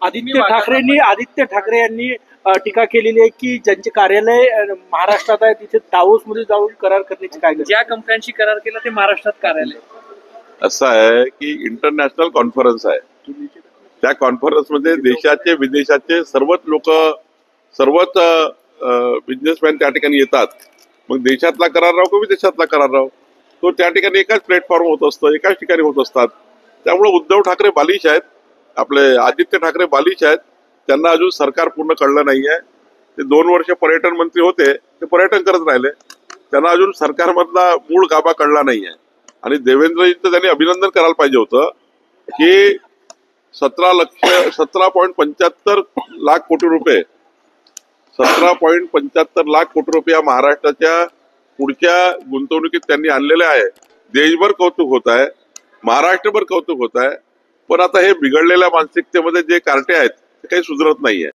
आदित्य ठाकरे यांनी टीका केलेली आहे की ज्यांचे कार्यालय महाराष्ट्रात आहे तिथे दावोस मध्ये जाऊन करार करण्याची काय गरज? ज्या कंपन्यांशी करार केला ते महाराष्ट्रात कार्यालय. असं आहे की इंटरनॅशनल कॉन्फरन्स आहे. त्या कॉन्फरन्समध्ये देशाचे विदेशाचे सर्वच लोक सर्वच बिझनेसमॅन त्या ठिकाणी येतात. मग देशातला करार राहो की विदेशातला करार राहो तो त्या ठिकाणी एकाच प्लॅटफॉर्म होत असतो, एकाच ठिकाणी होत असतात. त्यामुळे उद्धव ठाकरे बालिश आहेत, आपले आदित्य ठाकरे बालिश आहेत. त्यांना अजून सरकार पूर्ण कळलं नाही आहे. ते 2 वर्ष पर्यटन मंत्री होते, ते पर्यटन करत राहिले. त्यांना अजून सरकारमधला मूळ गाभा कळला नाही आहे. आणि देवेंद्रजींचं त्यांनी अभिनंदन करायला पाहिजे होतं की 17.75 लाख कोटी रुपये 17.75 लाख कोटी रुपये महाराष्ट्राच्या पुढच्या गुंतवणुकीत त्यांनी आणलेले आहे. देशभर कौतुक होत आहे, महाराष्ट्रभर कौतुक होत आहे. पण आता हे बिघडलेल्या मानसिकतेमध्ये जे कार्टे आहेत ते काही सुधरत नाहीये.